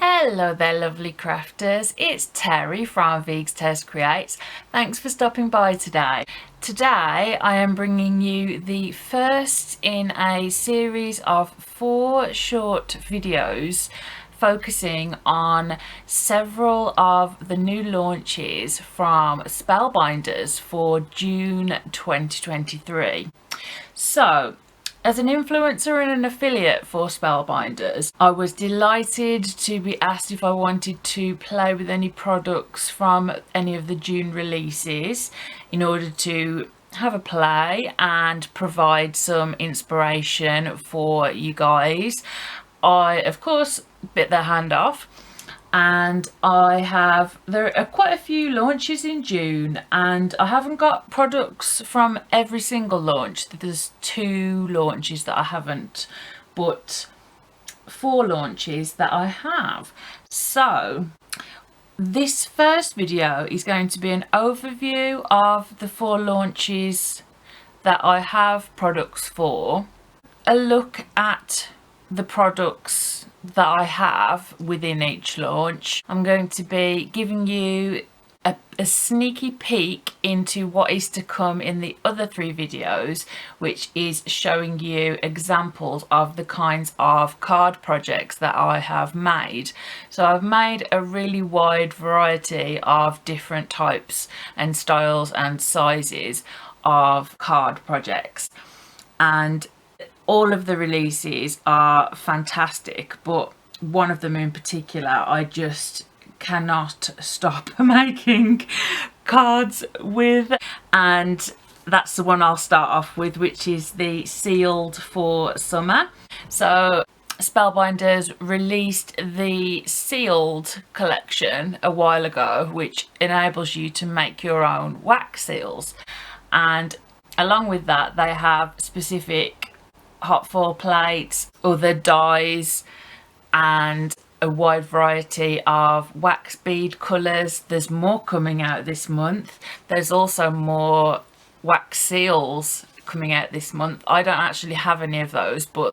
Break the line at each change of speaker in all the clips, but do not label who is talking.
Hello there lovely crafters, it's Terry from Veegstez Creates. Thanks for stopping by today. Today I am bringing you the first in a series of 4 short videos focusing on several of the new launches from Spellbinders for June 2023. So, as an influencer and an affiliate for Spellbinders, I was delighted to be asked if I wanted to play with any products from any of the June releases in order to have a play and provide some inspiration for you guys. I, of course, bit their hand off. And there are quite a few launches in June, and I haven't got products from every single launch. There's 2 launches that I haven't, but 4 launches that I have. So this first video is going to be an overview of the 4 launches that I have products for, a look at the products that I have within each launch. I'm going to be giving you a sneaky peek into what is to come in the other 3 videos, which is showing you examples of the kinds of card projects that I have made. So I've made a really wide variety of different types and styles and sizes of card projects, and all of the releases are fantastic, but one of them in particular I just cannot stop making cards with, and that's the one I'll start off with, which is the Sealed for Summer. So Spellbinders released the Sealed collection a while ago, which enables you to make your own wax seals, and along with that they have specific hot foil plates, other dies, and a wide variety of wax bead colours. There's more coming out this month. There's also more wax seals coming out this month. I don't actually have any of those, but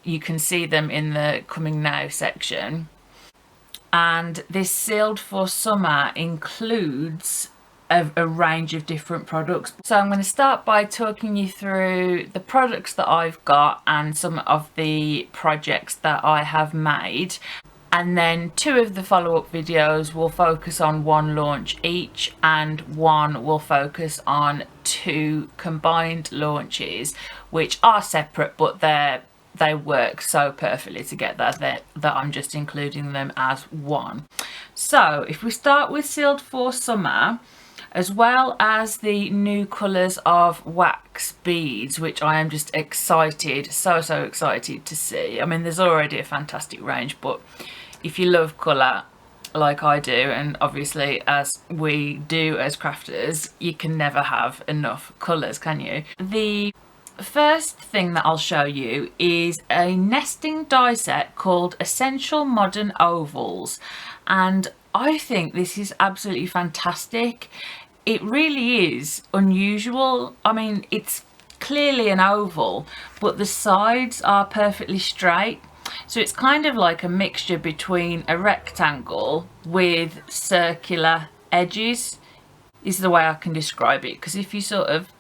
you can see them in the coming now section. And this Sealed for Summer includes a range of different products. So I'm going to start by talking you through the products that I've got and some of the projects that I have made, and then 2 of the follow-up videos will focus on 1 launch each, and 1 will focus on 2 combined launches which are separate, but they work so perfectly together that I'm just including them as 1. So if we start with Sealed for Summer, as well as the new colours of wax beads, which I am just excited, so excited to see. I mean, there's already a fantastic range, but if you love colour like I do, and obviously as we do as crafters, you can never have enough colours, can you? The first thing that I'll show you is a nesting die set called Essential Modern Ovals, and I think this is absolutely fantastic. It really is unusual. I mean, it's clearly an oval, but the sides are perfectly straight. So it's kind of like a mixture between a rectangle with circular edges, is the way I can describe it. Because if you sort of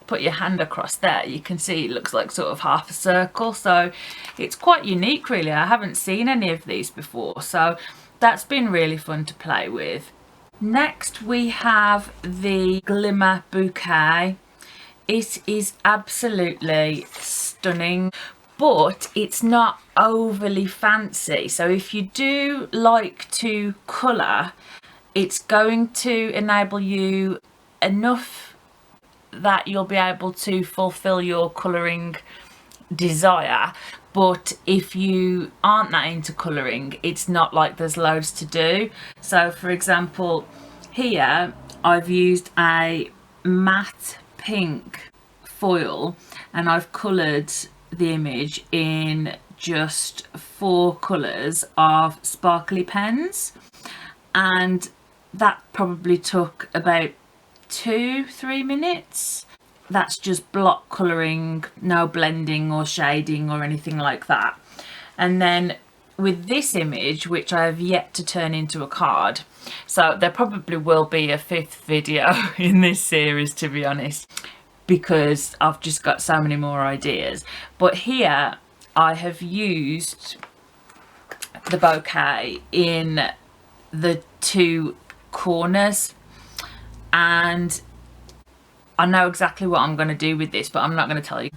put your hand across there, you can see it looks like sort of half a circle. So it's quite unique, really. I haven't seen any of these before, so that's been really fun to play with. Next we have the Glimmer Bouquet. It is absolutely stunning, but it's not overly fancy. So if you do like to colour, it's going to enable you enough that you'll be able to fulfill your colouring desire. But if you aren't that into colouring, it's not like there's loads to do. So for example, here I've used a matte pink foil and I've coloured the image in just 4 colours of sparkly pens, and that probably took about 2-3 minutes. That's just block colouring, no blending or shading or anything like that. And then with this image, which I have yet to turn into a card, so there probably will be a 5th video in this series, to be honest, because I've just got so many more ideas. But here I have used the bouquet in the 2 corners, and I know exactly what I'm going to do with this, but I'm not going to tell you,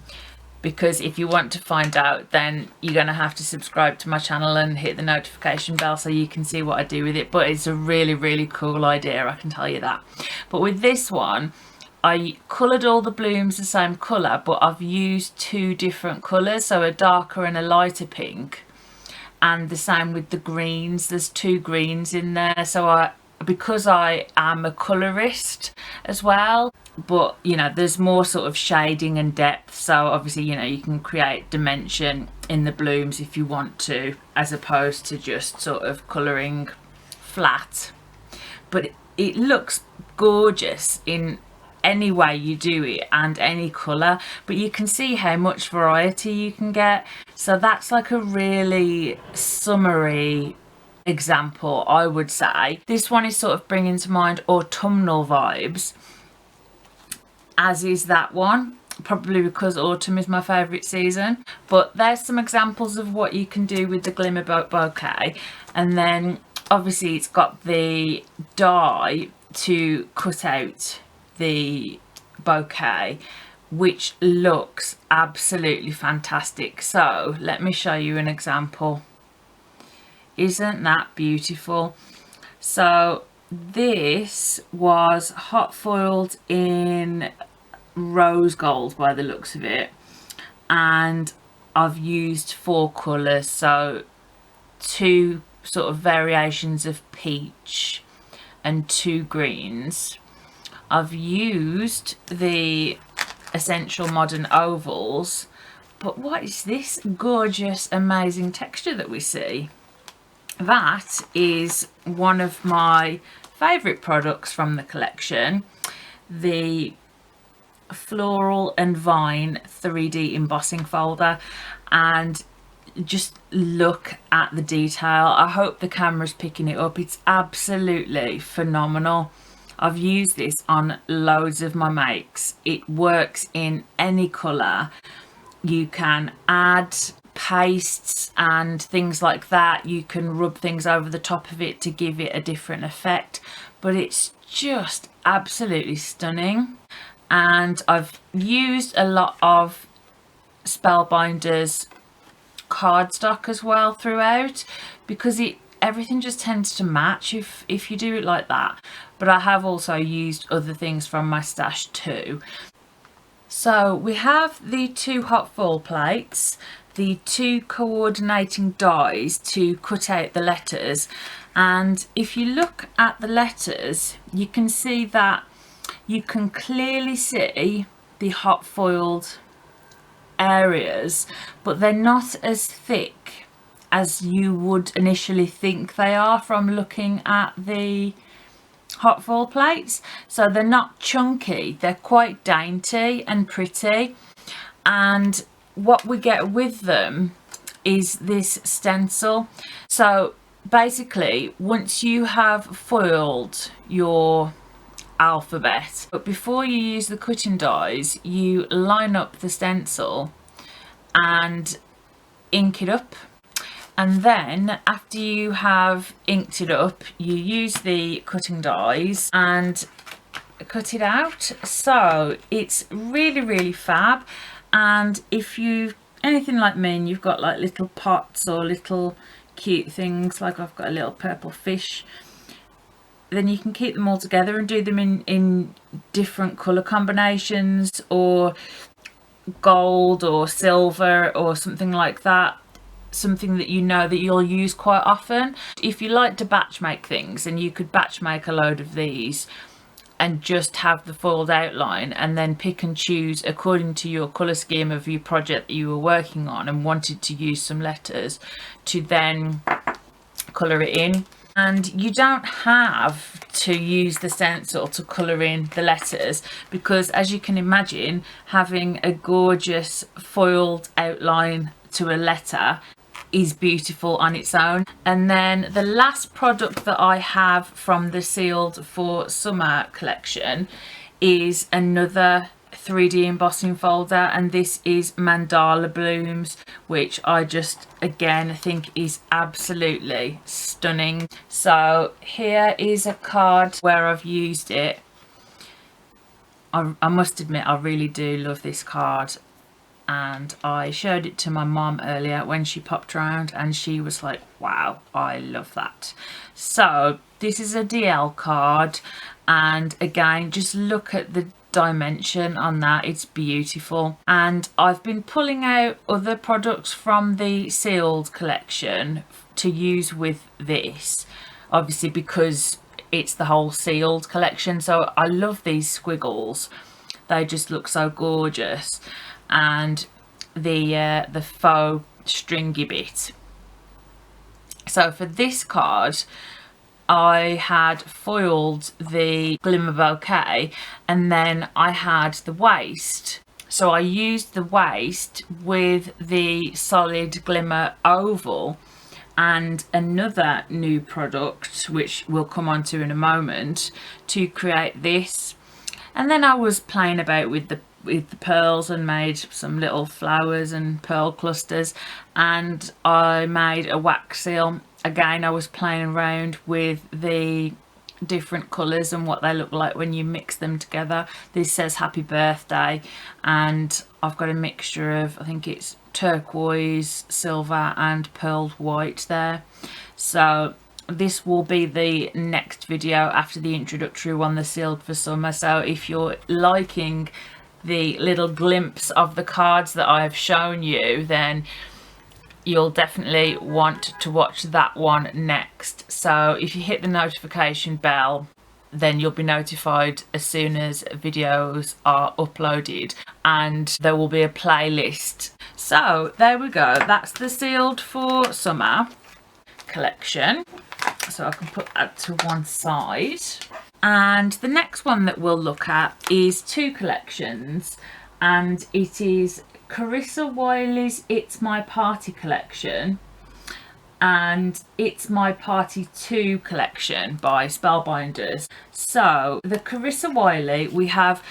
because if you want to find out, then you're going to have to subscribe to my channel and hit the notification bell so you can see what I do with it. But it's a really cool idea, I can tell you that. But with this one, I coloured all the blooms the same colour, but I've used 2 different colours, so a darker and a lighter pink. And the same with the greens, there's 2 greens in there. So because I am a colourist as well, but you know, there's more sort of shading and depth, so obviously, you know, you can create dimension in the blooms if you want to, as opposed to just sort of colouring flat. But it looks gorgeous in any way you do it and any colour, but you can see how much variety you can get. So that's like a really summery example, I would say. This one is sort of bringing to mind autumnal vibes, as is that one, probably because autumn is my favourite season. But there's some examples of what you can do with the glimmer bouquet. And then obviously it's got the die to cut out the bouquet, which looks absolutely fantastic. So let me show you an example. Isn't that beautiful? So this was hot foiled in rose gold by the looks of it, and I've used 4 colours, so 2 sort of variations of peach and 2 greens. I've used the Essential Modern ovals, but what is this gorgeous amazing texture that we see? That is one of my favourite products from the collection, the Floral and Vine 3D embossing folder. And just look at the detail. I hope the camera's picking it up. It's absolutely phenomenal. I've used this on loads of my makes. It works in any colour. You can add pastes and things like that. You can rub things over the top of it to give it a different effect, but it's just absolutely stunning. And I've used a lot of Spellbinders cardstock as well throughout, because everything just tends to match if you do it like that. But I have also used other things from my stash too. So we have the 2 hot foil plates, the 2 coordinating dies to cut out the letters, and if you look at the letters, you can see that you can clearly see the hot foiled areas, but they're not as thick as you would initially think they are from looking at the hot foil plates. So they're not chunky, they're quite dainty and pretty. And what we get with them is this stencil. So basically, once you have foiled your alphabet, but before you use the cutting dies, you line up the stencil and ink it up. And then after you have inked it up, you use the cutting dies and cut it out. So it's really fab. And if you anything like me and you've got like little pots or little cute things, like I've got a little purple fish, then you can keep them all together and do them in different colour combinations, or gold or silver or something like that. Something that you know that you'll use quite often. If you like to batch make things, and you could batch make a load of these and just have the foiled outline, and then pick and choose according to your colour scheme of your project that you were working on and wanted to use some letters to then colour it in. And you don't have to use the stencil to colour in the letters, because as you can imagine, having a gorgeous foiled outline to a letter is beautiful on its own. And then the last product that I have from the Sealed for Summer collection is another 3D embossing folder, and this is Mandala Blooms, which I just again think is absolutely stunning. So here is a card where I've used it. I must admit I really do love this card, and I showed it to my mom earlier when she popped around and she was like, wow, I love that. So this is a DL card, and again, just look at the dimension on that, it's beautiful. And I've been pulling out other products from the Sealed collection to use with this, obviously because it's the whole Sealed collection. So I love these squiggles, they just look so gorgeous. And the faux stringy bit. So for this card I had foiled the glimmer bouquet, and then I had the waist. So I used the waist with the solid glimmer oval and another new product which we'll come on to in a moment to create this. And then I was playing about with the pearls and made some little flowers and pearl clusters, and I made a wax seal. Again, I was playing around with the different colours and what they look like when you mix them together. This says happy birthday, and I've got a mixture of, I think it's turquoise, silver and pearled white there. So this will be the next video after the introductory one, the Sealed for Summer. So if you're liking the little glimpse of the cards that I've shown you, then you'll definitely want to watch that one next. So if you hit the notification bell, then you'll be notified as soon as videos are uploaded, and there will be a playlist. So there we go, that's the Sealed for Summer collection. So I can put that to one side. And the next one that we'll look at is two collections, and it is Carissa Wiley's It's My Party collection and It's My Party 2 collection by Spellbinders. So the Carissa Wiley, we have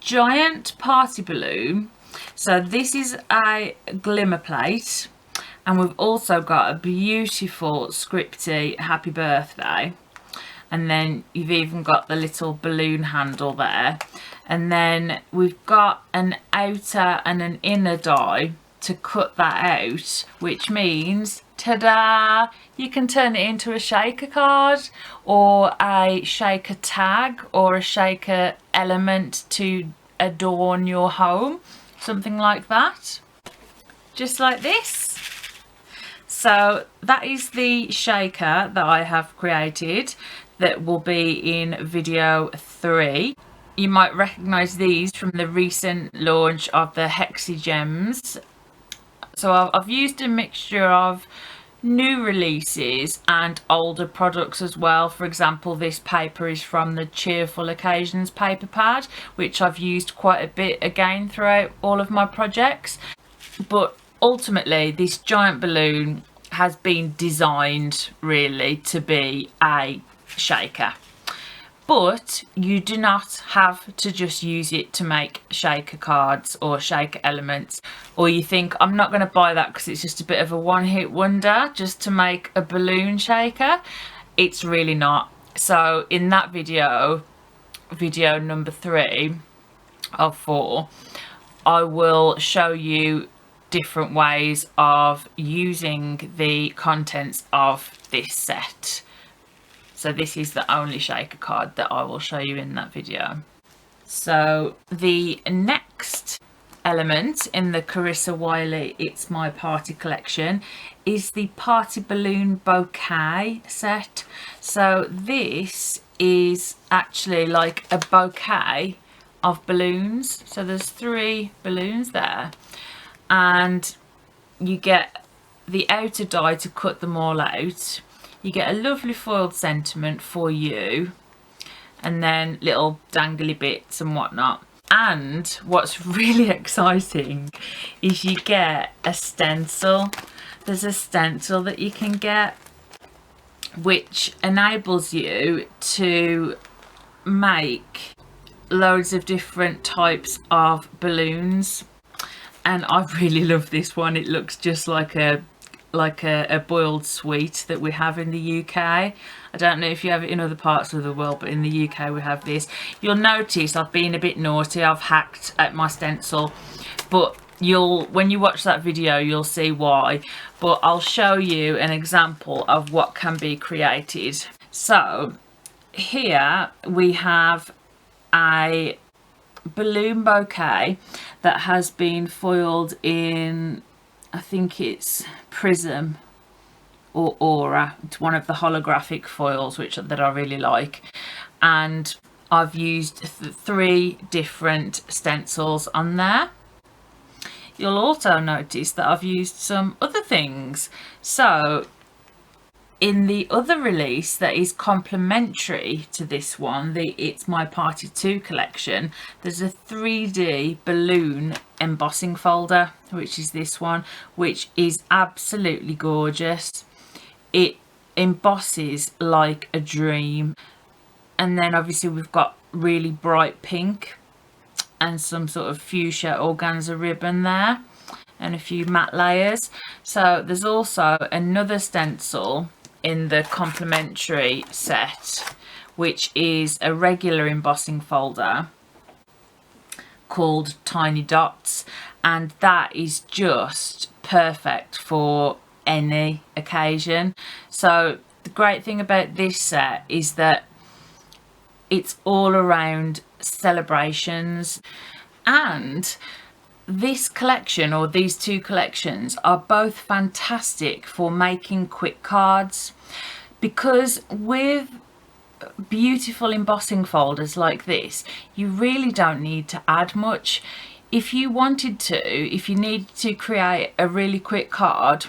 giant party balloon. So this is a glimmer plate, and we've also got a beautiful scripty happy birthday. And then you've even got the little balloon handle there. And then we've got an outer and an inner die to cut that out, which means, ta-da, you can turn it into a shaker card or a shaker tag or a shaker element to adorn your home, something like that, just like this. So that is the shaker that I have created, that will be in video 3. You might recognise these from the recent launch of the Hexy Gems. So I've used a mixture of new releases and older products as well. For example, this paper is from the Cheerful Occasions paper pad, which I've used quite a bit again throughout all of my projects. But ultimately this giant balloon has been designed really to be a shaker, but you do not have to just use it to make shaker cards or shaker elements, or you think I'm not going to buy that because it's just a bit of a one-hit wonder just to make a balloon shaker. It's really not. So in that video number 3 of 4, I will show you different ways of using the contents of this set. So this is the only shaker card that I will show you in that video. So the next element in the Carissa Wiley It's My Party collection is the Party Balloon Bouquet set. So this is actually like a bouquet of balloons. So there's 3 balloons there, and you get the outer die to cut them all out. You get a lovely foiled sentiment for you, and then little dangly bits and whatnot. And what's really exciting is you get a stencil. there's a stencil that you can get which enables you to make loads of different types of balloons, and I really love this one. It looks just like a boiled sweet that we have in the UK. I don't know if you have it in other parts of the world, but in the UK we have this. You'll notice I've been a bit naughty. I've hacked at my stencil, but when you watch that video you'll see why. But I'll show you an example of what can be created. So here we have a balloon bouquet that has been foiled in, I think it's Prism or Aura. It's one of the holographic foils that I really like, and I've used 3 different stencils on there. You'll also notice that I've used some other things. So in the other release that is complementary to this one, It's My Party 2 collection, there's a 3D balloon embossing folder, which is this one, which is absolutely gorgeous. It embosses like a dream. And then obviously we've got really bright pink and some sort of fuchsia organza ribbon there, and a few matte layers. So there's also another stencil in the complementary set, which is a regular embossing folder called Tiny Dots, and that is just perfect for any occasion. So the great thing about this set is that it's all around celebrations, and this collection, or these 2 collections, are both fantastic for making quick cards, because with beautiful embossing folders like this you really don't need to add much. If you wanted to, if you needed to create a really quick card,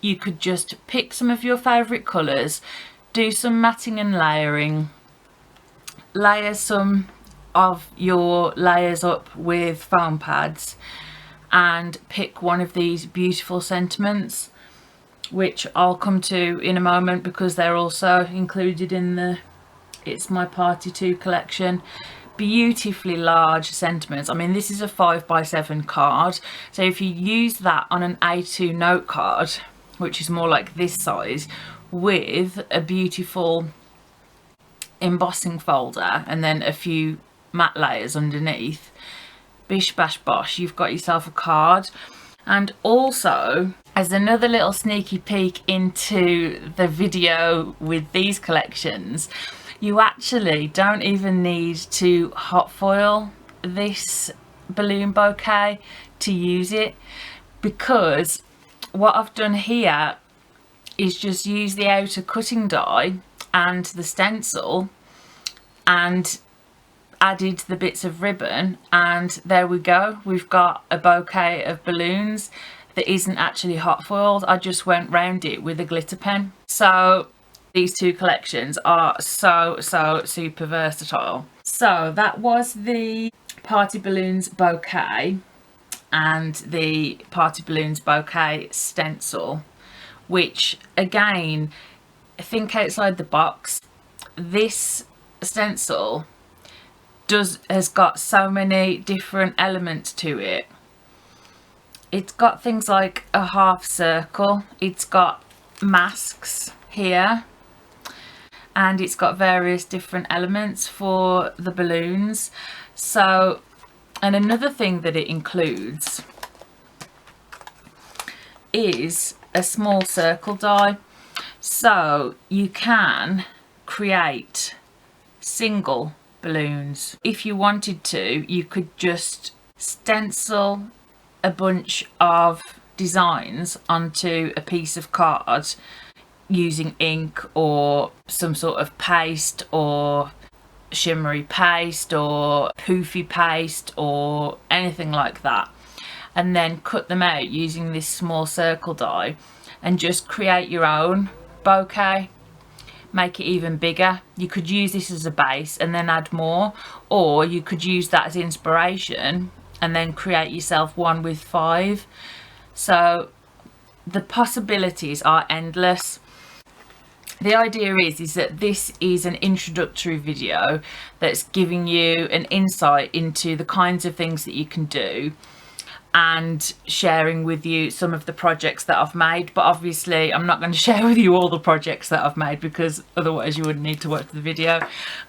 you could just pick some of your favourite colours, do some matting and layering, layer some of your layers up with foam pads, and pick one of these beautiful sentiments, which I'll come to in a moment because they're also included in the It's My Party 2 collection. Beautifully large sentiments. I mean, this is a 5x7 card, so if you use that on an A2 note card, which is more like this size, with a beautiful embossing folder and then a few matte layers underneath, bish bash bosh, you've got yourself a card. And also, as another little sneaky peek into the video with these collections, you actually don't even need to hot foil this balloon bouquet to use it, because what I've done here is just use the outer cutting die and the stencil and added the bits of ribbon, and there we go, we've got a bouquet of balloons that isn't actually hot foiled. I just went round it with a glitter pen. So these 2 collections are so super versatile. So that was the Party Balloons bouquet and the Party Balloons bouquet stencil, which again, think outside the box. This stencil has got so many different elements to it. It's got things like a half circle, it's got masks here, and it's got various different elements for the balloons. So, and another thing that it includes is a small circle die, so you can create single balloons. If you wanted to, you could just stencil a bunch of designs onto a piece of card using ink or some sort of paste or shimmery paste or poofy paste or anything like that, and then cut them out using this small circle die and just create your own bouquet. Make it even bigger. You could use this as a base and then add more, or you could use that as inspiration and then create yourself one with 5. So the possibilities are endless. The idea is that this is an introductory video that's giving you an insight into the kinds of things that you can do and sharing with you some of the projects that I've made. But obviously I'm not going to share with you all the projects that I've made, because otherwise you wouldn't need to watch the video.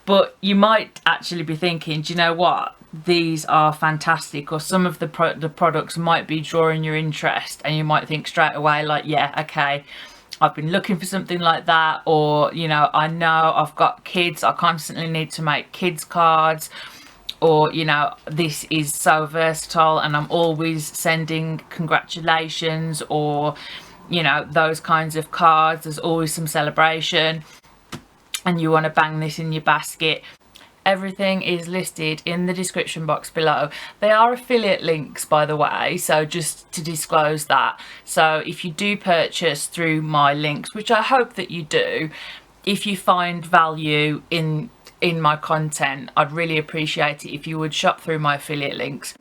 But you might actually be thinking, do you know what, these are fantastic, or some of the products might be drawing your interest, and you might think straight away like, yeah, okay, I've been looking for something like that, or, you know, I know I've got kids, I constantly need to make kids cards, or, you know, this is so versatile and I'm always sending congratulations, or, you know, those kinds of cards, there's always some celebration and you want to bang this in your basket. Everything is listed in the description box below. They are affiliate links, by the way, so just to disclose that. So if you do purchase through my links, which I hope that you do, if you find value in my content, I'd really appreciate it if you would shop through my affiliate links.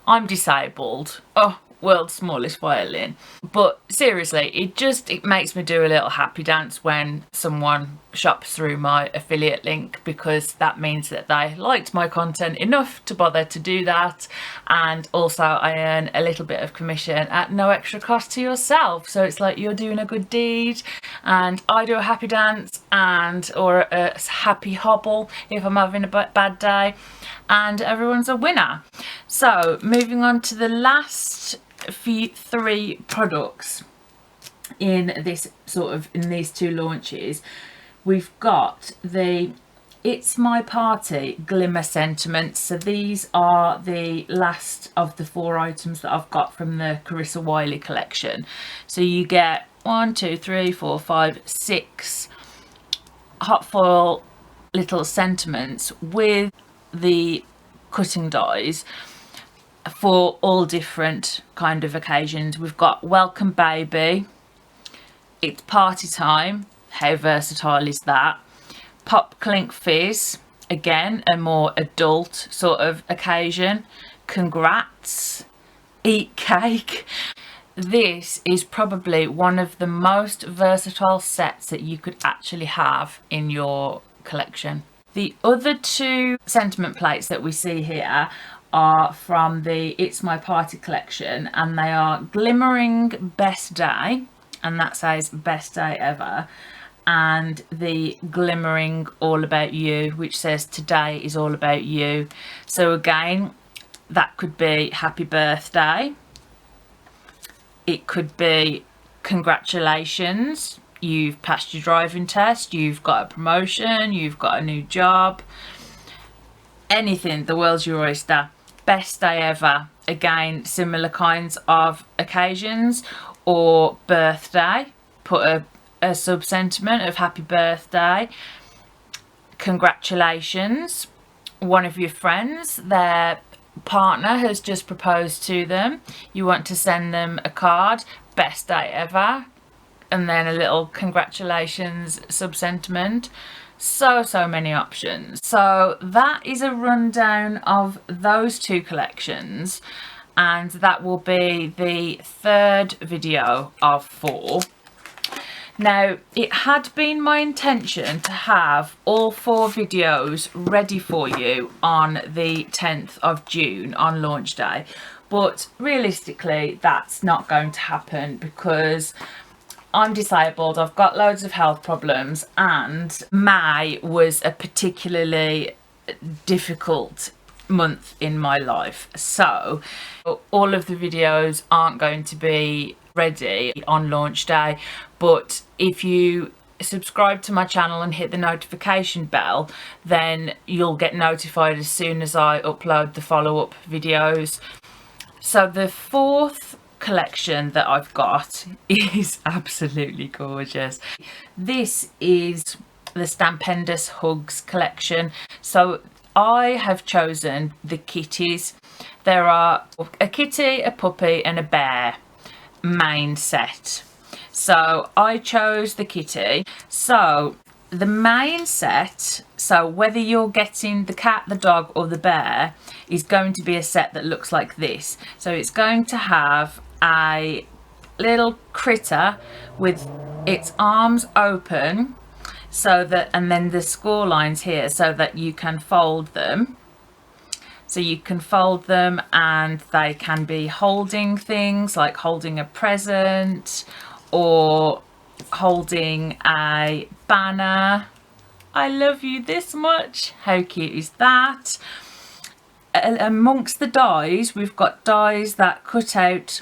I'm disabled. Oh, world's smallest violin. But seriously, it makes me do a little happy dance when someone shops through my affiliate link, because that means that they liked my content enough to bother to do that. And also I earn a little bit of commission at no extra cost to yourself, so it's like you're doing a good deed and I do a happy dance or a happy hobble if I'm having a bad day, and everyone's a winner. So moving on to the last three products in these two launches, we've got the It's My Party Glimmer Sentiments. So these are the last of the 4 items that I've got from the Carissa Wiley collection. So you get 1, 2, 3, 4, 5, 6 hot foil little sentiments with the cutting dies for all different kind of occasions. We've got Welcome Baby, It's Party Time, how versatile is that? Pop Clink Fizz, again a more adult sort of occasion. Congrats, Eat Cake. This is probably one of the most versatile sets that you could actually have in your collection. The other 2 sentiment plates that we see here are from the It's My Party collection, and they are Glimmering Best Day, and that says best day ever, and the Glimmering All About You, which says today is all about you. So again, that could be happy birthday, it could be congratulations, you've passed your driving test, you've got a promotion, you've got a new job, anything, the world's your oyster. Best day ever, again similar kinds of occasions. Or birthday, put a sub sentiment of happy birthday. Congratulations, one of your friends, their partner has just proposed to them, you want to send them a card, best day ever, and then a little congratulations sub sentiment. So many options. So that is a rundown of those 2 collections, and that will be the 3rd video of 4. Now, it had been my intention to have all 4 videos ready for you on the 10th of June on launch day, but realistically that's not going to happen because I'm disabled, I've got loads of health problems, and May was a particularly difficult month in my life. So all of the videos aren't going to be ready on launch day, but if you subscribe to my channel and hit the notification bell, then you'll get notified as soon as I upload the follow-up videos. So the 4th collection that I've got is absolutely gorgeous. This is the Stampendous Hugs collection. So I have chosen the kitties. There are a kitty, a puppy and a bear main set. So I chose the kitty. So the main set, so whether you're getting the cat, the dog or the bear, is going to be a set that looks like this. So it's going to have a little critter with its arms open, so that, and then the score lines here so that you can fold them. So you can fold them and they can be holding things, like holding a present or holding a banner. I love you this much. How cute is that? Amongst the dies, we've got dies that cut out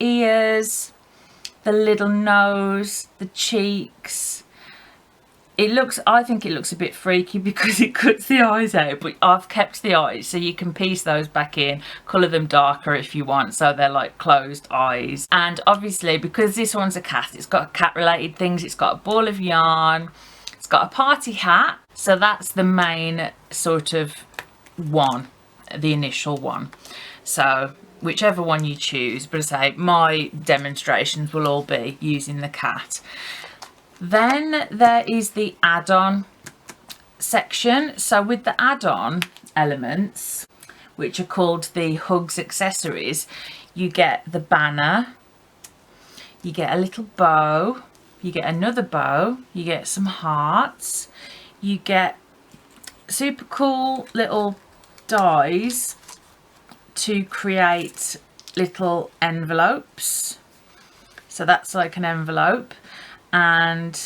ears, the little nose, the cheeks. It looks, I think it looks a bit freaky because it cuts the eyes out, but I've kept the eyes so you can piece those back in, colour them darker if you want, so they're like closed eyes. And obviously, because this one's a cat, it's got cat related things. It's got a ball of yarn, it's got a party hat, so that's the main sort of one, the initial one. So whichever one you choose, but I say my demonstrations will all be using the cat. Then there is the add-on section. So with the add-on elements, which are called the Hugs accessories, you get the banner, you get a little bow, you get another bow, you get some hearts, you get super cool little dies to create little envelopes. So that's like an envelope, and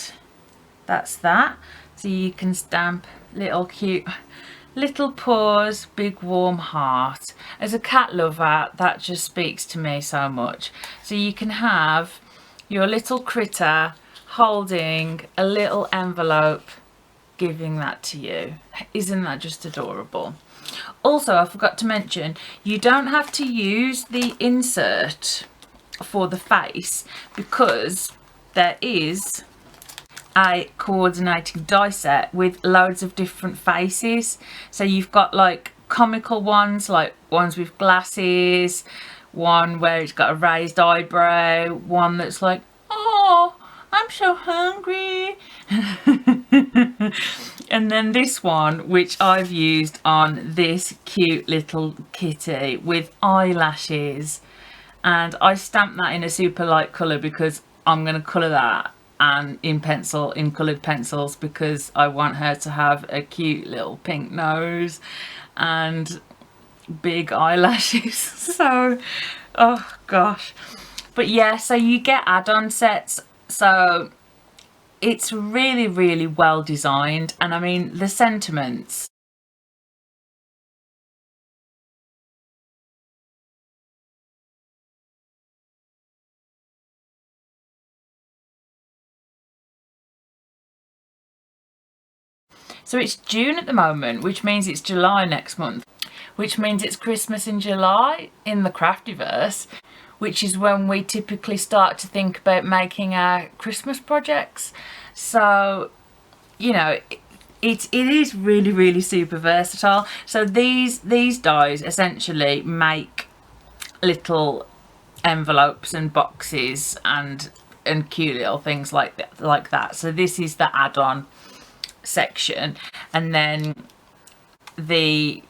that's that. So you can stamp little cute little paws, big warm heart. As a cat lover, that just speaks to me so much. So you can have your little critter holding a little envelope, giving that to you. Isn't that just adorable? Also, I forgot to mention, you don't have to use the insert for the face because there is a coordinating die set with loads of different faces. So you've got like comical ones, like ones with glasses, one where it's got a raised eyebrow, one that's like, oh, I'm so hungry. And then this one, which I've used on this cute little kitty with eyelashes, and I stamped that in a super light colour because I'm going to colour that and in pencil, in coloured pencils, because I want her to have a cute little pink nose and big eyelashes. So, oh gosh. But yeah, so you get add-on sets. So it's really, really well designed. And I mean, the sentiments. So it's June at the moment, which means it's July next month, which means it's Christmas in July in the Craftiverse, which is when we typically start to think about making our Christmas projects. So, you know, it is really, really super versatile. So these dies essentially make little envelopes and boxes and cute little things like that. So this is the add-on section, and then the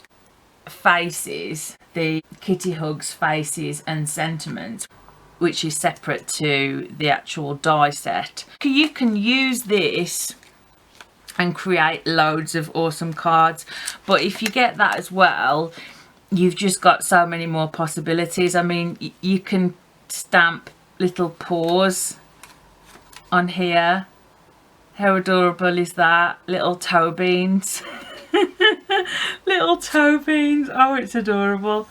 faces, the Kitty Hugs faces and sentiments, which is separate to the actual die set. You can use this and create loads of awesome cards, but if you get that as well, you've just got so many more possibilities. I mean, you can stamp little paws on here. How adorable is that? Little toe beans. Little toe beans. Oh, it's adorable.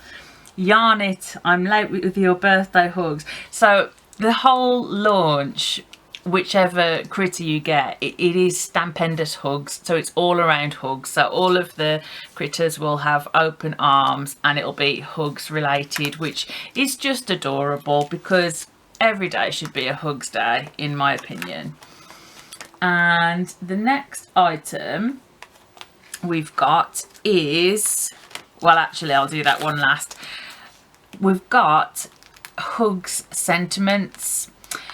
Yarn it. I'm late with your birthday hugs. So the whole launch, whichever critter you get, it is Stampendous Hugs. So it's all around hugs. So all of the critters will have open arms and it'll be hugs related, which is just adorable because every day should be a hugs day, in my opinion. And the next item we've got is, well, actually I'll do that one last. We've got Hugs sentiments.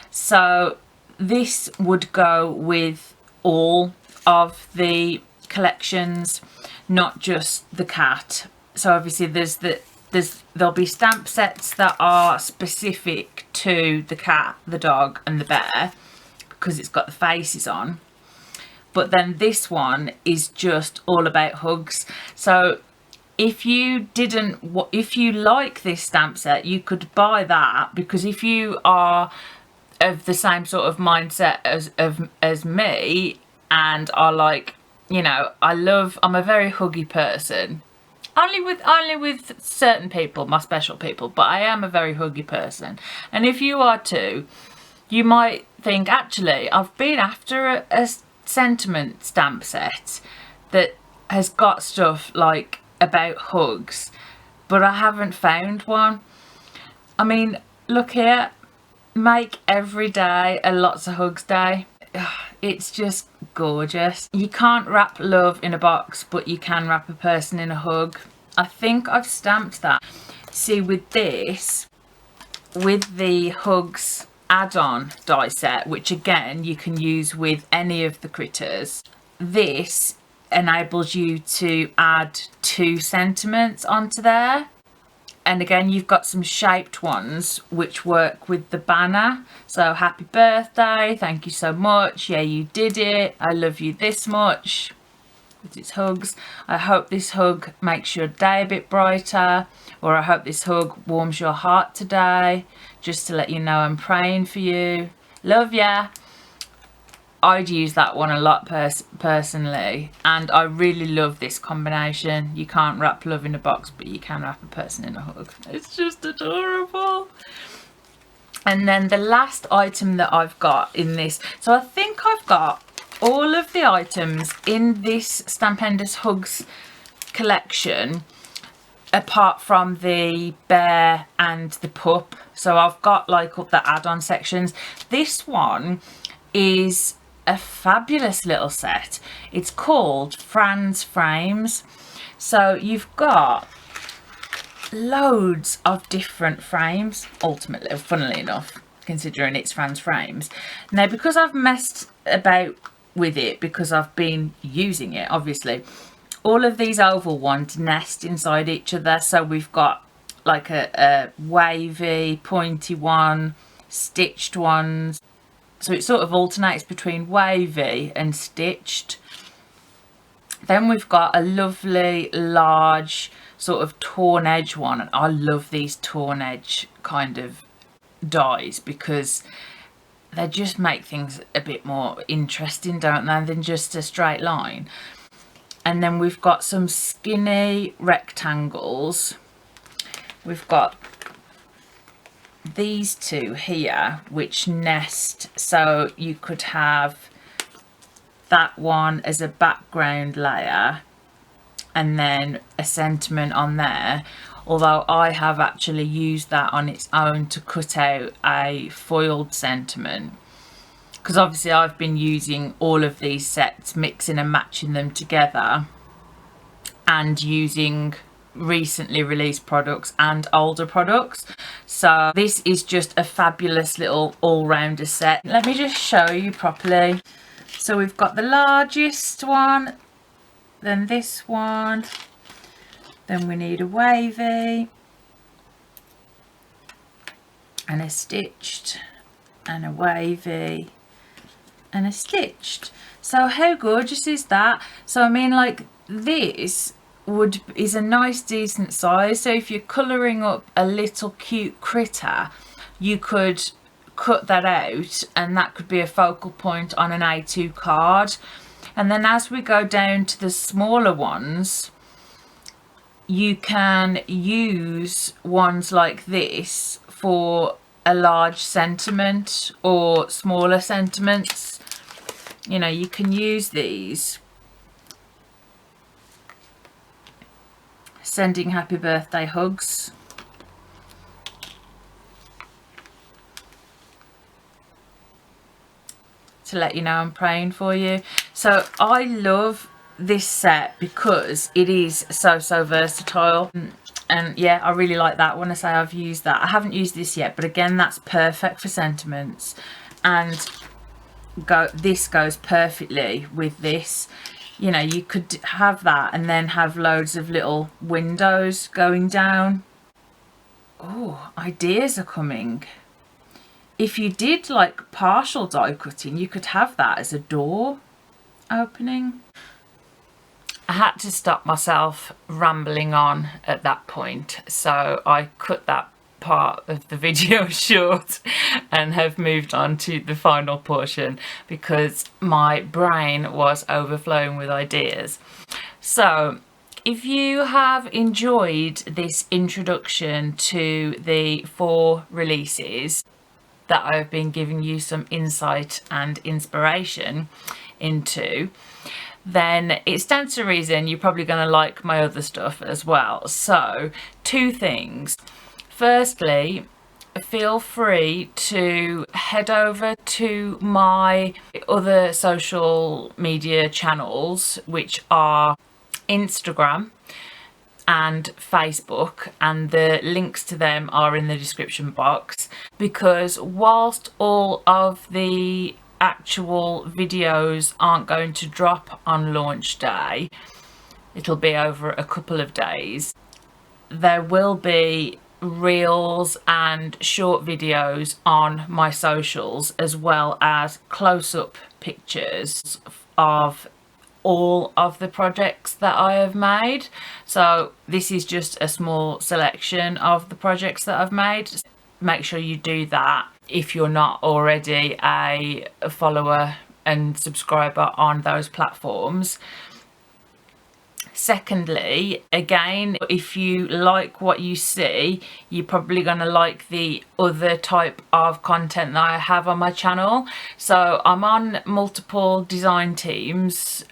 So this would go with all of the collections, not just the cat. So obviously there's the There'll be stamp sets that are specific to the cat, the dog and the bear, because it's got the faces on. But then this one is just all about hugs. So if you like this stamp set, you could buy that, because if you are of the same sort of mindset as me, and are like, you know, I'm a very huggy person. Only with certain people, my special people, but I am a very huggy person. And if you are too, you might think, actually, I've been after a sentiment stamp set that has got stuff like about hugs, but I haven't found one. I mean, look here, make every day a lots of hugs day. It's just gorgeous. You can't wrap love in a box, but you can wrap a person in a hug. I think I've stamped that. See, with this, with the hugs add-on die set, which again you can use with any of the critters, this enables you to add 2 sentiments onto there. And again, you've got some shaped ones which work with the banner. So happy birthday, thank you so much, yeah you did it, I love you this much, with its hugs. I hope this hug makes your day a bit brighter, or I hope this hug warms your heart today, just to let you know I'm praying for you, love ya. I'd use that one a lot personally, and I really love this combination. You can't wrap love in a box, but you can wrap a person in a hug. It's just adorable. And then the last item that I've got in this, so I think I've got all of the items in this Stampendous Hugs collection, apart from the bear and the pup. So I've got like all the add-on sections. This one is a fabulous little set. It's called Fran's Frames. So you've got loads of different frames, ultimately, funnily enough, considering it's Fran's Frames. Now, because I've messed about with it, because I've been using it, obviously, all of these oval ones nest inside each other. So we've got like a wavy, pointy one, stitched ones. So it sort of alternates between wavy and stitched. Then we've got a lovely large sort of torn edge one. And I love these torn edge kind of dies, because they just make things a bit more interesting, don't they, than just a straight line. And then we've got some skinny rectangles. We've got these 2 here which nest, so you could have that one as a background layer and then a sentiment on there, although I have actually used that on its own to cut out a foiled sentiment, because obviously I've been using all of these sets, mixing and matching them together, and using recently released products and older products. So this is just a fabulous little all-rounder set. Let me just show you properly. So we've got the largest one, then this one, then we need a wavy and a stitched and a wavy and a stitched. So how gorgeous is that? So I mean, like, this is a nice decent size. So if you're colouring up a little cute critter, you could cut that out and that could be a focal point on an A2 card. And then as we go down to the smaller ones, you can use ones like this for a large sentiment or smaller sentiments. You know, you can use these. Sending happy birthday hugs. To let you know I'm praying for you. So I love this set because it is so versatile. And yeah, I really like that. When I say I've used that, I haven't used this yet, but again, that's perfect for sentiments. And this goes perfectly with this. You know, you could have that and then have loads of little windows going down oh, ideas are coming. If you did like partial die cutting, you could have that as a door opening. I had to stop myself rambling on at that point, so I cut that part of the video short and have moved on to the final portion because my brain was overflowing with ideas. So if you have enjoyed this introduction to the 4 releases that I've been giving you some insight and inspiration into, then it stands to reason you're probably going to like my other stuff as well. So 2 things. Firstly, feel free to head over to my other social media channels, which are Instagram and Facebook, and the links to them are in the description box, because whilst all of the actual videos aren't going to drop on launch day, it'll be over a couple of days, there will be reels and short videos on my socials, as well as close-up pictures of all of the projects that I have made. So this is just a small selection of the projects that I've made. Make sure you do that if you're not already a follower and subscriber on those platforms. Secondly, again, if you like what you see, you're probably going to like the other type of content that I have on my channel. So I'm on multiple design teams.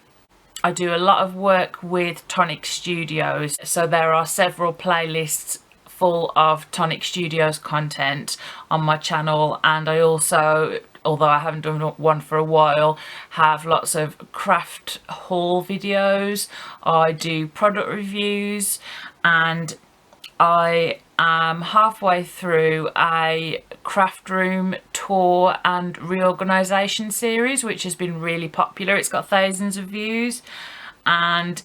I do a lot of work with Tonic Studios, so there are several playlists full of Tonic Studios content on my channel, and I also, although I haven't done one for a while, have lots of craft haul videos. I do product reviews, and I am halfway through a craft room tour and reorganisation series, which has been really popular. It's got thousands of views, and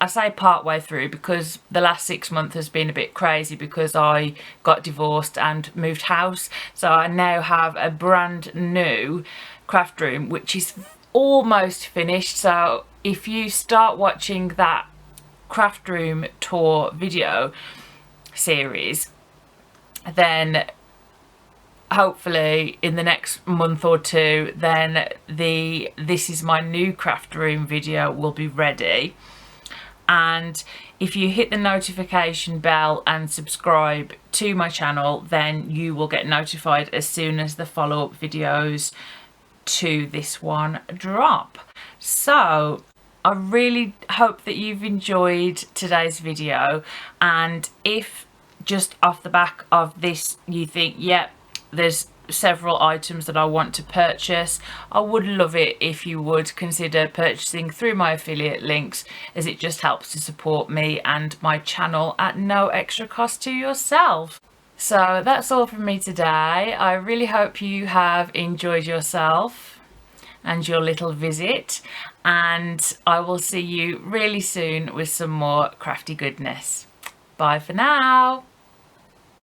I say part way through because the last 6 months has been a bit crazy because I got divorced and moved house. So I now have a brand new craft room which is almost finished. So if you start watching that craft room tour video series, then hopefully in the next month or 2, then the This Is My New Craft Room video will be ready. And if you hit the notification bell and subscribe to my channel, then you will get notified as soon as the follow-up videos to this one drop. So I really hope that you've enjoyed today's video, and if just off the back of this you think, yep, there's several items that I want to purchase, I would love it if you would consider purchasing through my affiliate links, as it just helps to support me and my channel at no extra cost to yourself. So that's all from me today. I really hope you have enjoyed yourself and your little visit, and I will see you really soon with some more crafty goodness. Bye for now.